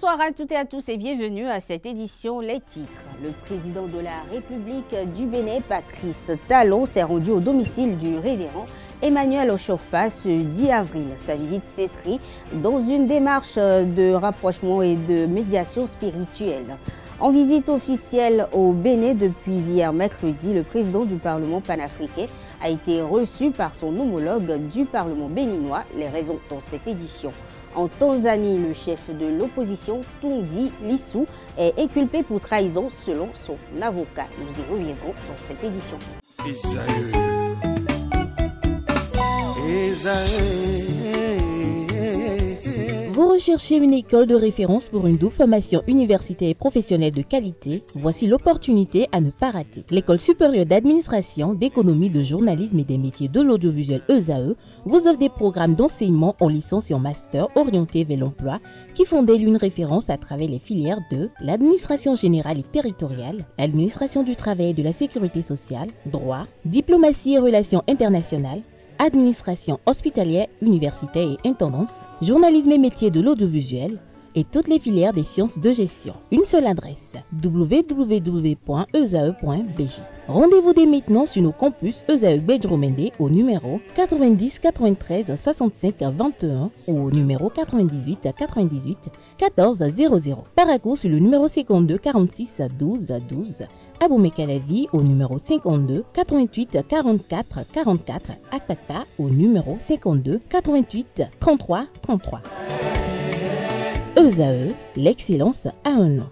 Bonsoir à toutes et à tous et bienvenue à cette édition Les Titres. Le président de la République du Bénin, Patrice Talon, s'est rendu au domicile du révérend Emmanuel Oshofa ce 10 avril. Sa visite s'inscrit dans une démarche de rapprochement et de médiation spirituelle. En visite officielle au Bénin depuis hier mercredi, le président du Parlement panafricain a été reçu par son homologue du Parlement béninois. Les raisons dans cette édition. En Tanzanie, le chef de l'opposition, Tundu Lissu, est inculpé pour trahison selon son avocat. Nous y reviendrons dans cette édition. Vous recherchez une école de référence pour une double formation universitaire et professionnelle de qualité? Voici l'opportunité à ne pas rater. L'École supérieure d'administration, d'économie, de journalisme et des métiers de l'audiovisuel ESAE vous offre des programmes d'enseignement en licence et en master orientés vers l'emploi qui font d'elle une référence à travers les filières de l'administration générale et territoriale, l'administration du travail et de la sécurité sociale, droit, diplomatie et relations internationales, administration hospitalière, universitaire et intendance, journalisme et métiers de l'audiovisuel et toutes les filières des sciences de gestion. Une seule adresse, www.esae.bj. Rendez-vous dès maintenant sur nos campus ESAE Bedjromende au numéro 90 93 65 21 ou au numéro 98 98 14 00. Parakou sur le numéro 52 46 12 12. Aboumé Kalavi au numéro 52 88 44 44. Akpakpa au numéro 52 88 33 33. ESAE, l'excellence a un nom.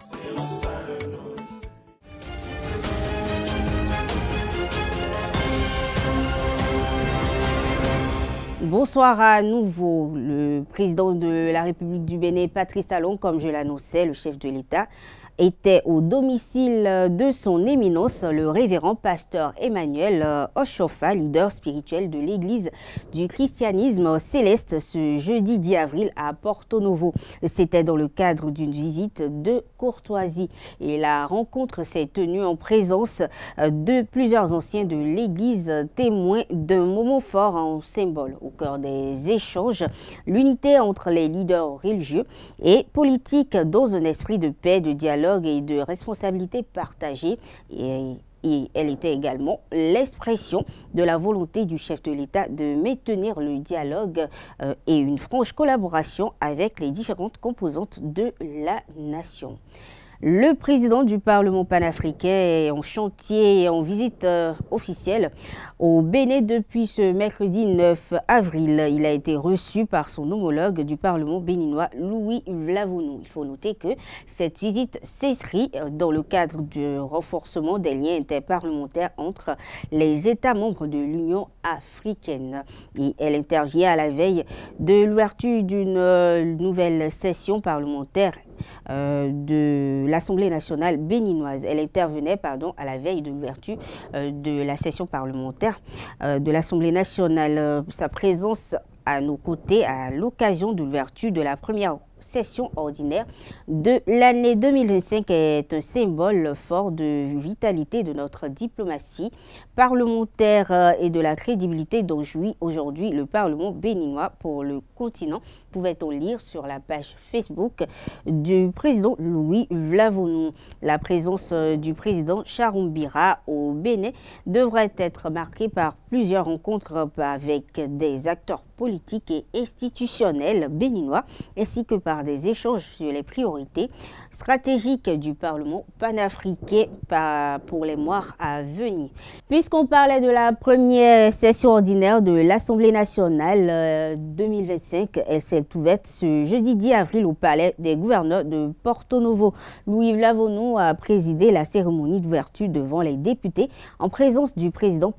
Bonsoir à nouveau. Le président de la République du Bénin, Patrice Talon, comme je l'annonçais, le chef de l'État, était au domicile de son éminence, le révérend pasteur Emmanuel Oshofa, leader spirituel de l'église du christianisme céleste, ce jeudi 10 avril à Porto Novo. C'était dans le cadre d'une visite de courtoisie. Et la rencontre s'est tenue en présence de plusieurs anciens de l'église, témoins d'un moment fort en symbole. Au cœur des échanges, l'unité entre les leaders religieux et politiques dans un esprit de paix, de dialogue et de responsabilité partagée. Et elle était également l'expression de la volonté du chef de l'État de maintenir le dialogue et une franche collaboration avec les différentes composantes de la nation. Le président du Parlement panafricain est en chantier et en visite officielle au Bénin depuis ce mercredi 9 avril. Il a été reçu par son homologue du Parlement béninois, Louis Vlavonou. Il faut noter que cette visite s'inscrit dans le cadre du renforcement des liens interparlementaires entre les États membres de l'Union africaine. Et elle intervient à la veille de l'ouverture d'une nouvelle session parlementaire de l'Assemblée nationale béninoise. Elle intervenait à la veille de l'ouverture de la session parlementaire de l'Assemblée nationale. Sa présence à nos côtés à l'occasion de l'ouverture de la première session ordinaire de l'année 2025 est un symbole fort de vitalité de notre diplomatie parlementaire et de la crédibilité dont jouit aujourd'hui le Parlement béninois pour le continent, pouvait-on lire sur la page Facebook du président Louis Vlavonou. La présence du président Charoumbira au Bénin devrait être marquée par plusieurs rencontres avec des acteurs politiques et institutionnels béninois ainsi que par des échanges sur les priorités stratégiques du Parlement panafricain pour les mois à venir. Puisqu'on parlait de la première session ordinaire de l'Assemblée nationale 2025, elle s'est ouverte ce jeudi 10 avril au palais des gouverneurs de Porto Novo. Louis Vlavonou a présidé la cérémonie d'ouverture devant les députés en présence du président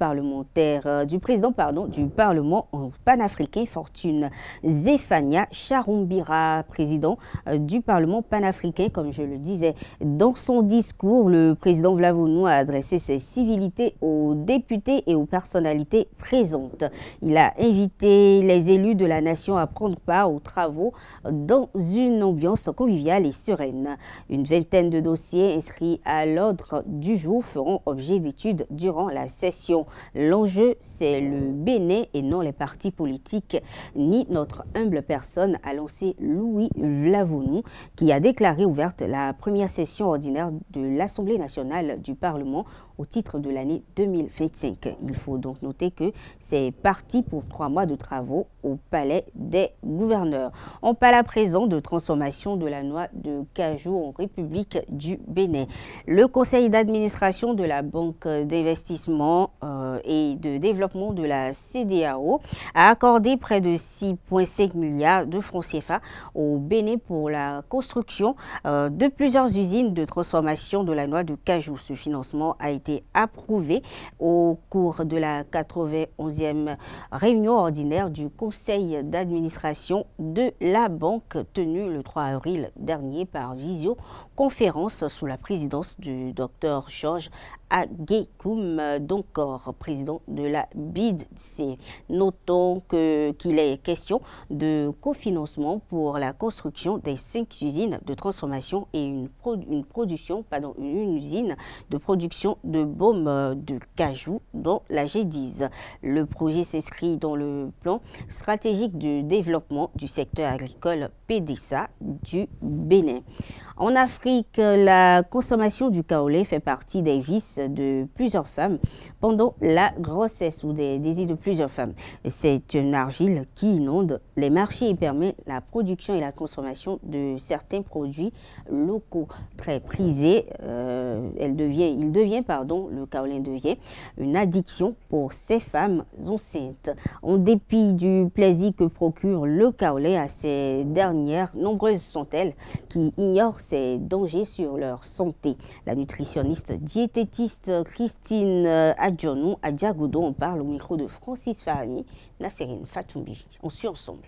du Parlement panafricain, Fortune Zéphania Charoumbira, président du Parlement panafricain, comme je le disais. Dans son discours, le président Vlavonou a adressé ses civilités aux députés et aux personnalités présentes. Il a invité les élus de la nation à prendre part aux travaux dans une ambiance conviviale et sereine. Une vingtaine de dossiers inscrits à l'ordre du jour feront objet d'études durant la session. L'enjeu, c'est le Bénin et non les partis politiques ni notre humble personne, a lancé Louis Louis Lavounou, qui a déclaré ouverte la première session ordinaire de l'Assemblée nationale du Parlement au titre de l'année 2025. Il faut donc noter que c'est parti pour 3 mois de travaux au Palais des gouverneurs. On parle à présent de transformation de la noix de cajou en République du Bénin. Le conseil d'administration de la Banque d'investissement et de développement de la CEDEAO a accordé près de 6,5 milliards de francs CFA au Bénin pour la construction de plusieurs usines de transformation de la noix de cajou. Ce financement a été approuvé au cours de la 91e réunion ordinaire du conseil d'administration de la banque tenue le 3 avril dernier par visioconférence sous la présidence du Dr Georges Aguekoum, donc président de la BIDC. Notons qu'il est question de cofinancement pour la construction des 5 usines de transformation et une usine de production de baume de cajou dans la G10. Le projet s'inscrit dans le plan stratégique de développement du secteur agricole PDSA du Bénin. En Afrique, la consommation du kaolé fait partie des vices de plusieurs femmes pendant la grossesse ou des désirs de plusieurs femmes. C'est une argile qui inonde les marchés et permet la production et la consommation de certains produits locaux très prisés. Le kaolé devient une addiction pour ces femmes enceintes. En dépit du plaisir que procure le kaolé à ces dernières, nombreuses sont-elles qui ignorent ses dangers sur leur santé. La nutritionniste diététiste Christine Adjonou Adjagoudou en parle au micro de Francis Fahmi, Nasserine Fatoumbi. On suit ensemble.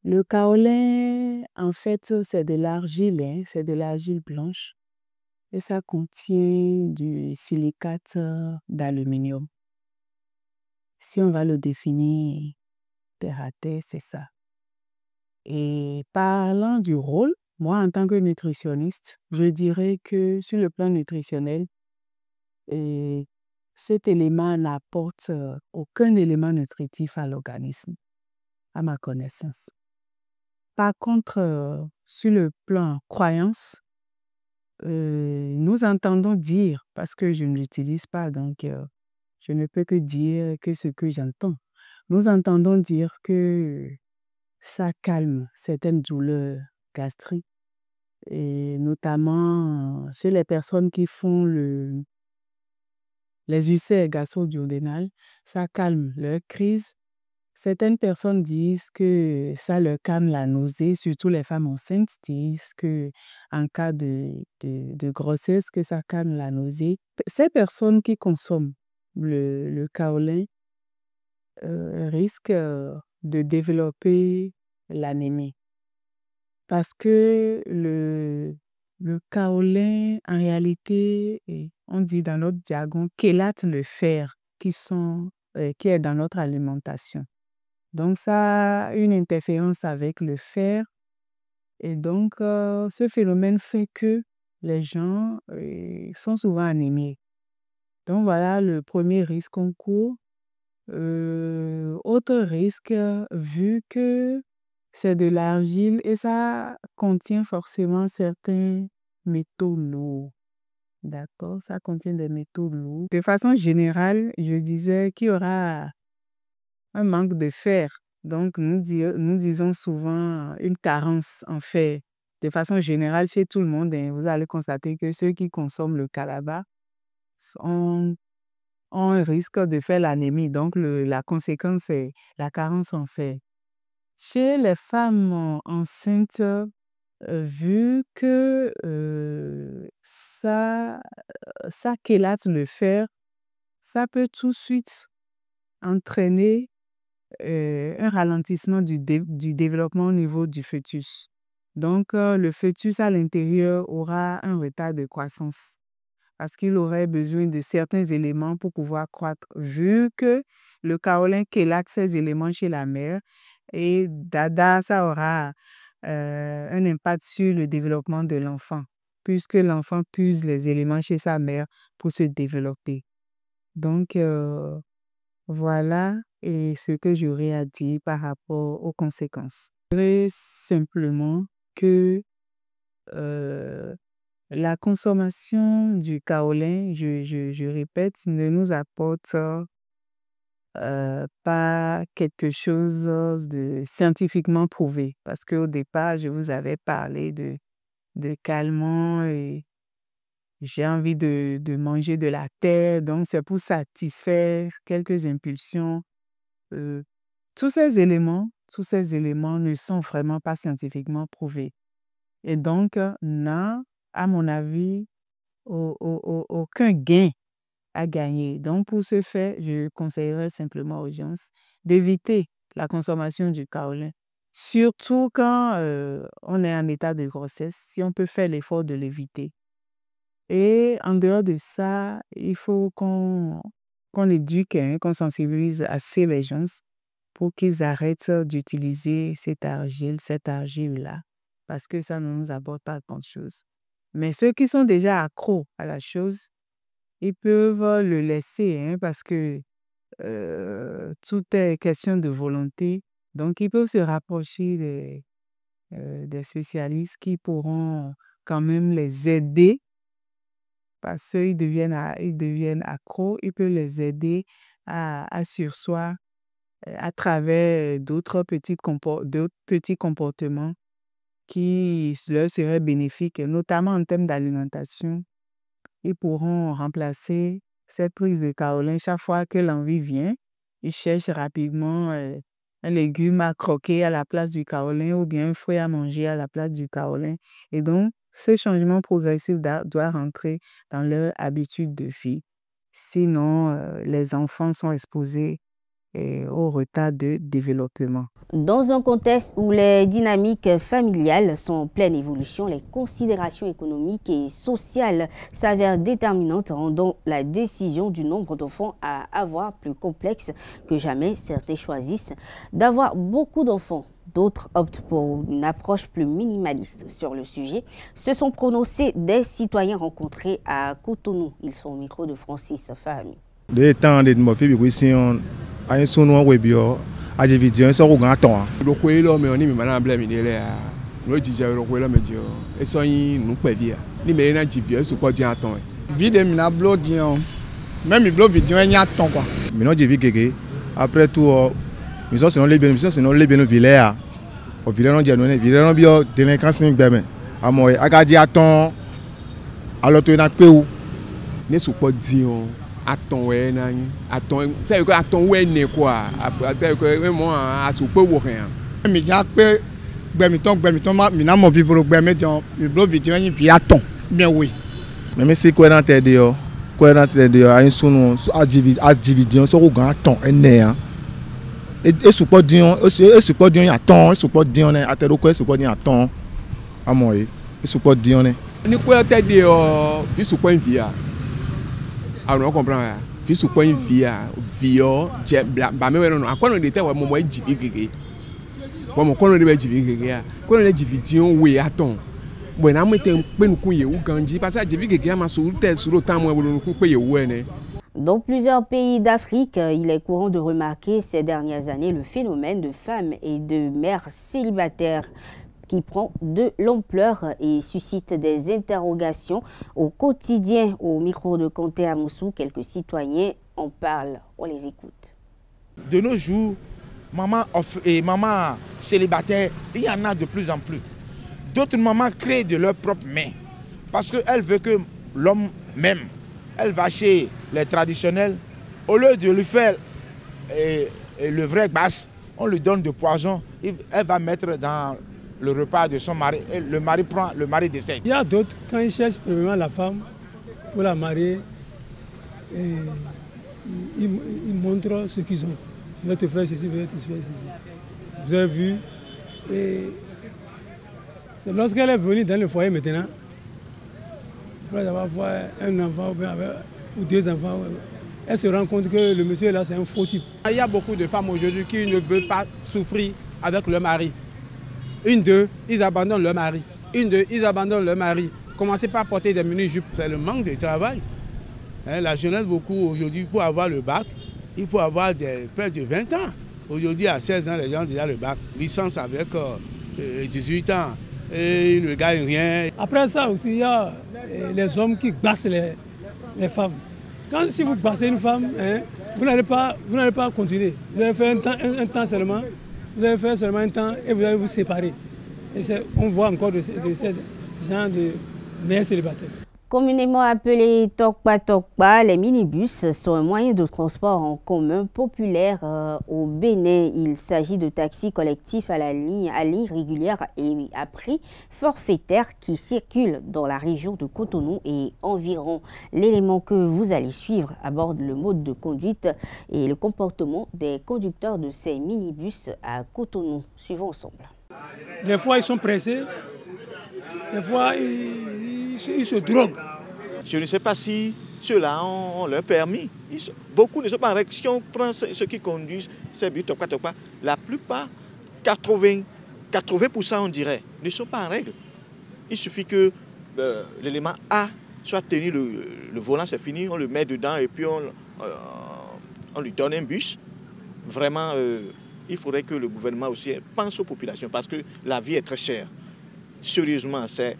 Le kaolin, en fait, c'est de l'argile, c'est de l'argile blanche et ça contient du silicate d'aluminium. Si on va le définir terre à terre, c'est ça. Et parlant du rôle, moi, en tant que nutritionniste, je dirais que sur le plan nutritionnel, cet élément n'apporte aucun élément nutritif à l'organisme, à ma connaissance. Par contre, sur le plan croyance, nous entendons dire, parce que je ne l'utilise pas, donc je ne peux que dire que ce que j'entends. Nous entendons dire que ça calme certaines douleurs gastriques, et notamment chez les personnes qui font les ulcères gastro-duodénales, ça calme leur crise. Certaines personnes disent que ça leur calme la nausée, surtout les femmes enceintes disent que en cas de grossesse, que ça calme la nausée. Ces personnes qui consomment le kaolin risquent de développer l'anémie. Parce que le kaolin, en réalité, on dit dans notre jargon, chélate le fer qui est dans notre alimentation. Donc, ça a une interférence avec le fer. Et donc, ce phénomène fait que les gens sont souvent anémiés. Donc, voilà le premier risque qu'on court. Autre risque, vu que c'est de l'argile et ça contient forcément certains métaux lourds. D'accord? Ça contient des métaux lourds. De façon générale, je disais qu'il y aura un manque de fer. Donc, nous disons souvent une carence en fer. De façon générale, chez tout le monde, vous allez constater que ceux qui consomment le calabar ont un risque de faire l'anémie. Donc, la conséquence, c'est la carence en fer. Chez les femmes enceintes, vu que ça chélate le fer, ça peut tout de suite entraîner un ralentissement du développement au niveau du fœtus. Donc, le fœtus à l'intérieur aura un retard de croissance parce qu'il aurait besoin de certains éléments pour pouvoir croître, vu que le kaolin chélate ces éléments chez la mère et dada, ça aura un impact sur le développement de l'enfant, puisque l'enfant puise les éléments chez sa mère pour se développer. Donc, voilà ce que j'aurais à dire par rapport aux conséquences. Très simplement, que la consommation du kaolin, je répète, ne nous apporte pas quelque chose de scientifiquement prouvé. Parce qu'au départ, je vous avais parlé de calmant et j'ai envie de manger de la terre. Donc, c'est pour satisfaire quelques impulsions. Tous ces éléments ne sont vraiment pas scientifiquement prouvés. Et donc, n'a, à mon avis, aucun gain à gagner. Donc, pour ce faire, je conseillerais simplement aux gens d'éviter la consommation du kaolin. Surtout quand on est en état de grossesse, si on peut faire l'effort de l'éviter. Et en dehors de ça, il faut qu'on éduque, qu'on sensibilise assez les gens pour qu'ils arrêtent d'utiliser cette argile-là, parce que ça ne nous apporte pas grand-chose. Mais ceux qui sont déjà accros à la chose, ils peuvent le laisser, parce que tout est question de volonté. Donc, ils peuvent se rapprocher des spécialistes qui pourront quand même les aider, parce qu'ils deviennent accros. Ils peuvent les aider à surseoir à travers d'autres petits comportements qui leur seraient bénéfiques, notamment en termes d'alimentation. Ils pourront remplacer cette prise de kaolin chaque fois que l'envie vient. Ils cherchent rapidement un légume à croquer à la place du kaolin ou bien un fruit à manger à la place du kaolin. Et donc, ce changement progressif doit rentrer dans leur habitude de vie. Sinon, les enfants sont exposés au retard de développement. Dans un contexte où les dynamiques familiales sont en pleine évolution, les considérations économiques et sociales s'avèrent déterminantes, rendant la décision du nombre d'enfants à avoir plus complexe que jamais. Certains choisissent d'avoir beaucoup d'enfants. D'autres optent pour une approche plus minimaliste sur le sujet. Se sont prononcés des citoyens rencontrés à Cotonou. Ils sont au micro de Francis Fahmi. Des temps de motivation, à un sonore webio, à des vidéos sur le grand temps. Le coelho, mais on est maintenant blâmé. Le DJ, le coelho, mais Dieu, et ça, il nous peut dire. Les meilleurs DJ, c'est quoi dire à temps. Vide, mina blodion. Même le blog vidéo, il y a temps quoi. Maintenant, j'ai vu que après tout, nous sommes les bénéficiaires, sinon les bénéficiaires. Au village, on dit non, village, on bio, délinquance, c'est bien. À moi, à garder à temps, alors tu n'as pas où. Ne sont pas dire. Attends ouais nani attends c'est que attends ouais né quoi c'est que moi à soupe ou rien mais y a que gbemiton mina mo bi bro gbemiton mi blo bi ti yin bi attends bien oui mais c'est quoi dans tête de à un sonu à division sur au grand temps né et soupe dion attends soupe dion à tête quoi soupe dion attends à moi et soupe dion ni quoi tête de vi soupe via. Alors on comprend fi sous point via ba me non akwa no de te wa mo jibi gege wa mo kono de ba jibi gege a kono de division we aton bo na mo te pe nku ye u ganji parce que jibi gege ma so te sur le temps mo bo nku pe ye u ene. Dans plusieurs pays d'Afrique, il est courant de remarquer ces dernières années le phénomène de femmes et de mères célibataires qui prend de l'ampleur et suscite des interrogations au quotidien. Au micro de Kanté Amoussou, quelques citoyens en parlent. On les écoute. De nos jours, maman célibataire, il y en a de plus en plus. D'autres mamans créent de leurs propres mains parce qu'elles veulent que l'homme même. Elle va chez les traditionnels. Au lieu de lui faire le vrai basse, on lui donne du poison. Elle va mettre dans le repas de son mari, et le mari décède. Il y a d'autres, quand ils cherchent premièrement la femme pour la marier, ils montrent ce qu'ils ont. Je vais te faire ceci, je vais te faire ceci. Vous avez vu, et c'est lorsqu'elle est venue dans le foyer maintenant, après avoir un enfant ou deux enfants, elle se rend compte que le monsieur là c'est un faux type. Il y a beaucoup de femmes aujourd'hui qui ne veulent pas souffrir avec leur mari. Une d'eux, ils abandonnent leur mari. Une d'eux, ils abandonnent leur mari. Commencez par porter des mini-jupes. C'est le manque de travail. La jeunesse, beaucoup aujourd'hui, pour avoir le bac, il faut avoir près de 20 ans. Aujourd'hui, à 16 ans, les gens ont déjà le bac. Licence avec 18 ans. et ils ne gagnent rien. Après ça aussi, il y a les hommes qui bassent les femmes. Si vous bassez une femme, hein, vous n'allez pas continuer. Vous allez faire un temps seulement, vous allez faire seulement un temps et vous allez vous séparer. Et on voit encore de ces gens de mères célibataires. Communément appelés Tokpa, les minibus sont un moyen de transport en commun populaire au Bénin. Il s'agit de taxis collectifs à ligne régulière et à prix forfaitaire qui circulent dans la région de Cotonou et environ. L'élément que vous allez suivre aborde le mode de conduite et le comportement des conducteurs de ces minibus à Cotonou. Suivons ensemble. Des fois, ils sont pressés. Des fois, ils se droguent. Je ne sais pas si ceux-là ont leur permis. Beaucoup ne sont pas en règle. Si on prend ceux qui conduisent ces bus Tokpa, la plupart, 80% on dirait, ne sont pas en règle. Il suffit que l'élément A soit tenu, le volant c'est fini, on le met dedans et puis on lui donne un bus. Vraiment, il faudrait que le gouvernement aussi pense aux populations parce que la vie est très chère. Sérieusement, c'est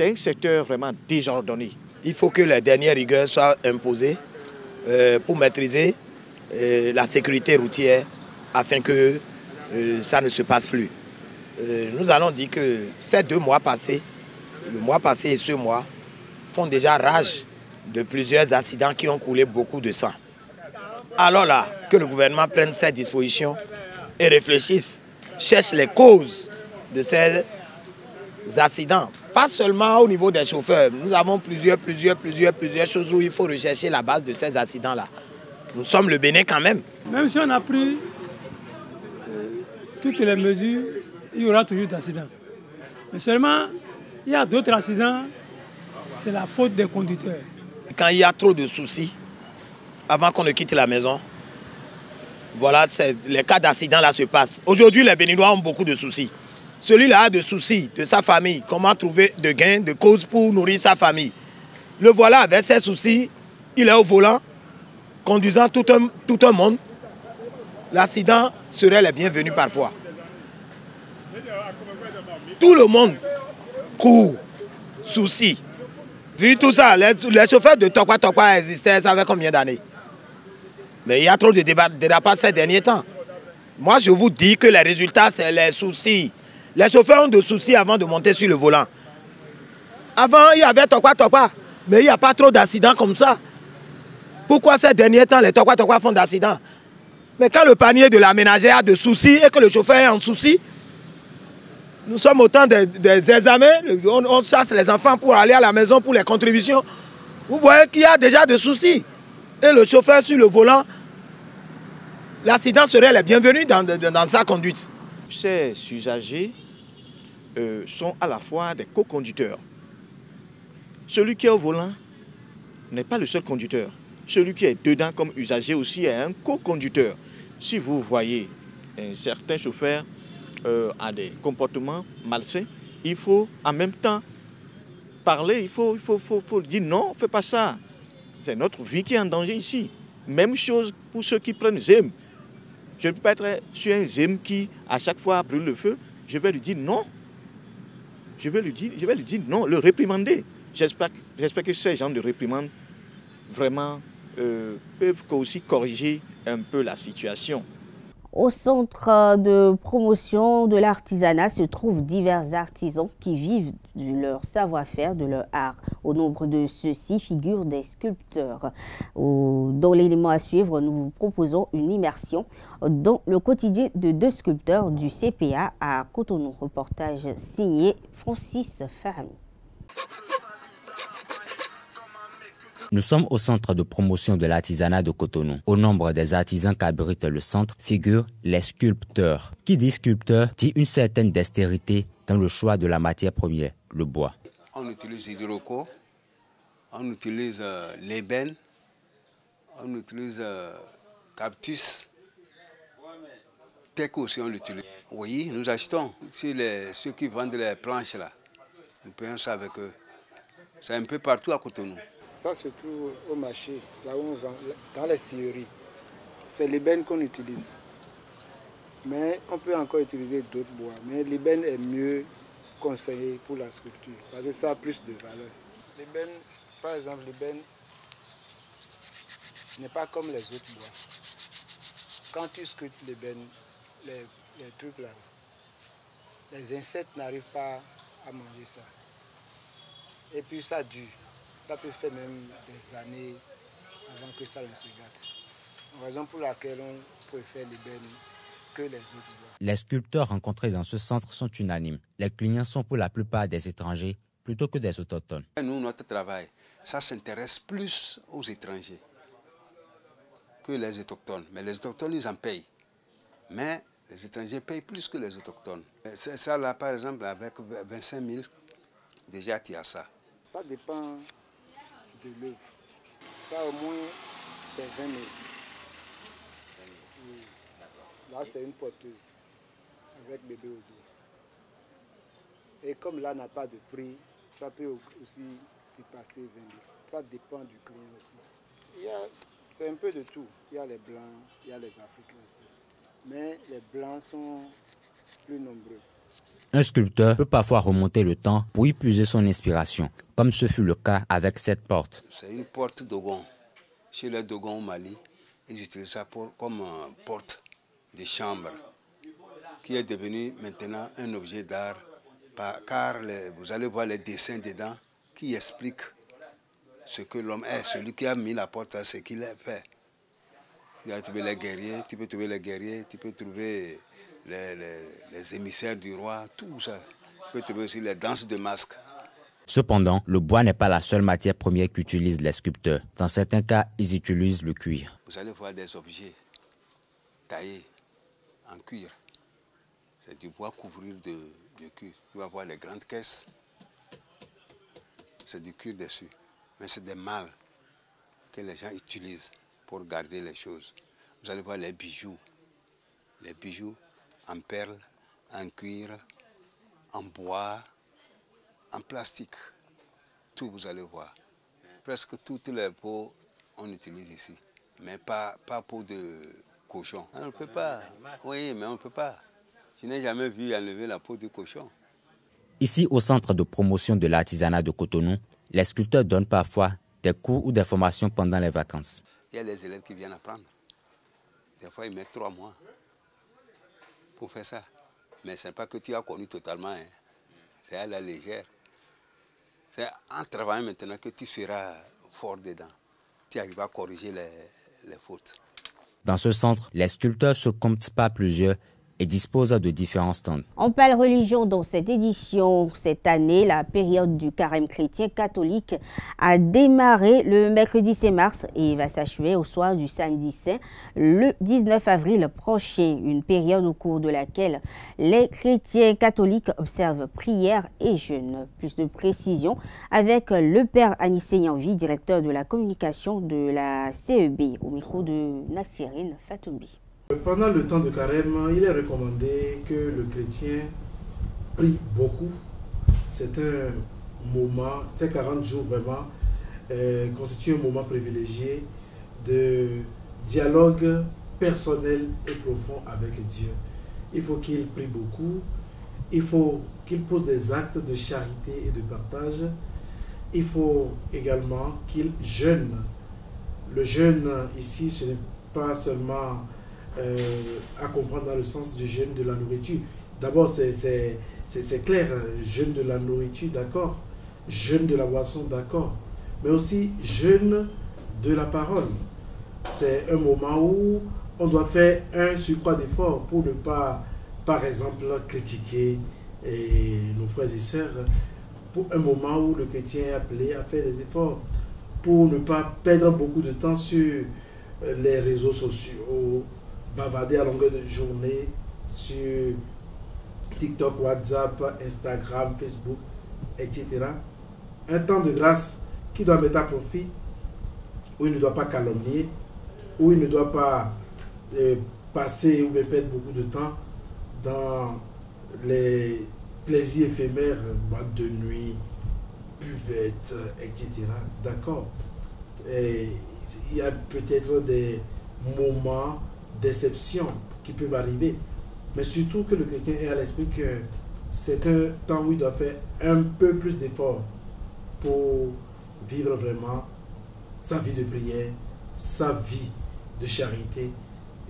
un secteur vraiment désordonné. Il faut que les dernières rigueurs soient imposées pour maîtriser la sécurité routière afin que ça ne se passe plus. Nous allons dire que ces 2 mois passés, le mois passé et ce mois, font déjà rage de plusieurs accidents qui ont coulé beaucoup de sang. Alors là, que le gouvernement prenne ses dispositions et réfléchisse, cherche les causes de ces accidents. Pas seulement au niveau des chauffeurs. Nous avons plusieurs choses où il faut rechercher la base de ces accidents-là. Nous sommes le Bénin quand même. Même si on a pris toutes les mesures, il y aura toujours d'accidents. Mais seulement, il y a d'autres accidents, c'est la faute des conducteurs. Quand il y a trop de soucis, avant qu'on ne quitte la maison, voilà, les cas d'accident là se passent. Aujourd'hui, les Béninois ont beaucoup de soucis. Celui-là a des soucis de sa famille, comment trouver de gains, de causes pour nourrir sa famille. Le voilà avec ses soucis, il est au volant, conduisant tout un monde. L'accident serait le bienvenu parfois. Tout le monde court, souci. Vu tout ça, les chauffeurs de Tokpa existaient, ça fait combien d'années? Mais il y a trop de dérapages ces derniers temps. Moi, je vous dis que les résultats, c'est les soucis. Les chauffeurs ont des soucis avant de monter sur le volant. Avant, il y avait Tokpa, mais il n'y a pas trop d'accidents comme ça. Pourquoi ces derniers temps, les Tokpa font d'accidents? Mais quand le panier de la ménagère a de soucis et que le chauffeur est en souci, nous sommes au temps des examens, on chasse les enfants pour aller à la maison pour les contributions. Vous voyez qu'il y a déjà des soucis. Et le chauffeur sur le volant, l'accident serait le bienvenu dans sa conduite. Ces usagers sont à la fois des co-conducteurs. Celui qui est au volant n'est pas le seul conducteur. Celui qui est dedans comme usager aussi est un co-conducteur. Si vous voyez certains chauffeurs a des comportements malsains, il faut en même temps parler, il faut dire non, fais pas ça. C'est notre vie qui est en danger ici. Même chose pour ceux qui prennent ZEM. Je ne peux pas être sur un ZEM qui, à chaque fois, brûle le feu. Je vais lui dire non. Je vais lui dire non, le réprimander. J'espère que ces gens de réprimande vraiment peuvent aussi corriger un peu la situation. Au centre de promotion de l'artisanat se trouvent divers artisans qui vivent de leur savoir-faire, de leur art. Au nombre de ceux-ci figurent des sculpteurs. Dans l'élément à suivre, nous vous proposons une immersion dans le quotidien de 2 sculpteurs du CPA à Cotonou. Reportage signé Francis Fahmi. Nous sommes au centre de promotion de l'artisanat de Cotonou. Au nombre des artisans qu'abrite le centre figurent les sculpteurs. Qui dit sculpteur dit une certaine dextérité dans le choix de la matière première, le bois. On utilise hydroco, on utilise l'ébène, on utilise cactus, teck aussi on l'utilise. Oui, nous achetons. Ceux qui vendent les planches là, nous payons ça avec eux. C'est un peu partout à Cotonou. Ça se trouve au marché, là où on vend, dans les scieries. C'est l'ébène qu'on utilise. Mais on peut encore utiliser d'autres bois. Mais l'ébène est mieux conseiller pour la sculpture, parce que ça a plus de valeur. L'ébène, par exemple, l'ébène n'est pas comme les autres bois. Quand tu sculptes l'ébène, les trucs là, les insectes n'arrivent pas à manger ça. Et puis ça dure. Ça peut faire même des années avant que ça ne se gâte. Raison pour laquelle on préfère l'ébène que les autres bois. Les sculpteurs rencontrés dans ce centre sont unanimes. Les clients sont pour la plupart des étrangers plutôt que des autochtones. Nous, notre travail, ça s'intéresse plus aux étrangers que les autochtones. Mais les autochtones, ils en payent. Mais les étrangers payent plus que les autochtones. C'est ça là, par exemple, avec 25 000, déjà tu as ça. Ça dépend de l'œuvre. Ça au moins, c'est 20 000. Là, c'est une porteuse avec bébé au dos. Et comme là n'a pas de prix, ça peut aussi dépasser 20 000. Ça dépend du client aussi. C'est un peu de tout. Il y a les blancs, il y a les africains aussi. Mais les blancs sont plus nombreux. Un sculpteur peut parfois remonter le temps pour y puiser son inspiration, comme ce fut le cas avec cette porte. C'est une porte Dogon. Chez les Dogon au Mali, ils utilisent ça comme porte de chambre, qui est devenue maintenant un objet d'art, car vous allez voir les dessins dedans qui expliquent ce que l'homme est. Celui qui a mis la porte, c'est ce qu'il a fait. Tu peux trouver les guerriers, tu peux trouver les guerriers, tu peux trouver les émissaires du roi, tout ça. Tu peux trouver aussi les danses de masques. Cependant, le bois n'est pas la seule matière première qu'utilisent les sculpteurs. Dans certains cas, ils utilisent le cuir. Vous allez voir des objets taillés en cuir. C'est du bois couvrir de cuir. Tu vas voir les grandes caisses. C'est du cuir dessus. Mais c'est des malles que les gens utilisent pour garder les choses. Vous allez voir les bijoux. Les bijoux en perles, en cuir, en bois, en plastique. Tout vous allez voir. Presque toutes les peaux on utilise ici. Mais pas peau de cochon. On ne peut pas. Oui, mais on ne peut pas. Je n'ai jamais vu enlever la peau de cochon. Ici, au centre de promotion de l'artisanat de Cotonou, les sculpteurs donnent parfois des cours ou des formations pendant les vacances. Il y a les élèves qui viennent apprendre. Des fois, ils mettent 3 mois pour faire ça. Mais ce n'est pas que tu as connu totalement. Hein. C'est à la légère. C'est en travaillant maintenant que tu seras fort dedans. Tu arrives à corriger les fautes. Dans ce centre, les sculpteurs se comptent par plusieurs et disposent de différents stands. On parle religion dans cette édition. Cette année, la période du carême chrétien catholique a démarré le mercredi 6 mars et va s'achever au soir du samedi saint, le 19 avril prochain. Une période au cours de laquelle les chrétiens catholiques observent prières et jeûnes. Plus de précision avec le père Anissé Yanvi, directeur de la communication de la CEB, au micro de Nassirine Fatoubi. Pendant le temps de carême, il est recommandé que le chrétien prie beaucoup. C'est un moment, ces 40 jours vraiment constituent un moment privilégié de dialogue personnel et profond avec Dieu. Il faut qu'il prie beaucoup, il faut qu'il pose des actes de charité et de partage. Il faut également qu'il jeûne. Le jeûne ici, ce n'est pas seulement à comprendre dans le sens du jeûne de la nourriture. D'abord, c'est clair, jeûne de la nourriture, d'accord, jeûne de la boisson, d'accord, mais aussi jeûne de la parole. C'est un moment où on doit faire un surcroît d'effort pour ne pas, par exemple, critiquer nos frères et sœurs, pour un moment où le chrétien est appelé à faire des efforts, pour ne pas perdre beaucoup de temps sur les réseaux sociaux, bavarder à longueur de journée sur TikTok, WhatsApp, Instagram, Facebook, etc. Un temps de grâce qui doit mettre à profit, où il ne doit pas calomnier, où il ne doit pas passer ou perdre beaucoup de temps dans les plaisirs éphémères, boîte de nuit, buvette, etc. D'accord. Il y a peut-être des moments d'exception qui peuvent arriver, mais surtout que le chrétien ait à l'esprit que c'est un temps où il doit faire un peu plus d'efforts pour vivre vraiment sa vie de prière, sa vie de charité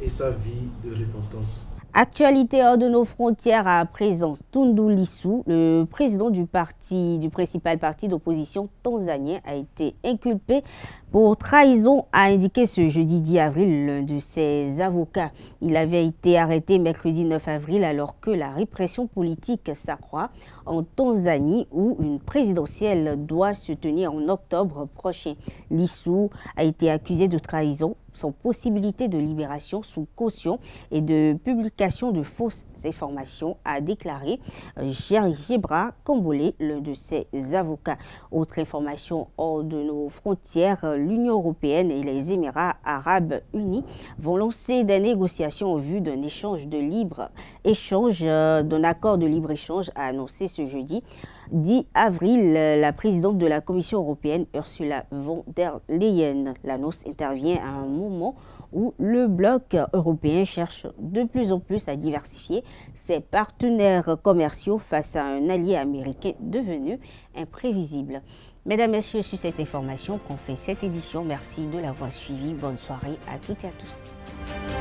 et sa vie de repentance. Actualité hors de nos frontières à présent, Tundu Lissu, le président du principal parti d'opposition tanzanien, a été inculpé pour trahison, a indiqué ce jeudi 10 avril l'un de ses avocats. Il avait été arrêté mercredi 9 avril alors que la répression politique s'accroît en Tanzanie où une présidentielle doit se tenir en octobre prochain. Lissu a été accusé de trahison sans possibilité de libération sous caution et de publication de fausses informations, a déclaré Gebra Kambole, l'un de ses avocats. Autre information hors de nos frontières, l'Union européenne et les Émirats arabes unis vont lancer des négociations en vue d'un échange de libre-échange, d'un accord de libre-échange, a annoncé ce jeudi 10 avril la présidente de la Commission européenne, Ursula von der Leyen. L'annonce intervient à un moment où le bloc européen cherche de plus en plus à diversifier ses partenaires commerciaux face à un allié américain devenu imprévisible. Mesdames, Messieurs, sur cette information qu'on fait cette édition, merci de l'avoir suivi. Bonne soirée à toutes et à tous.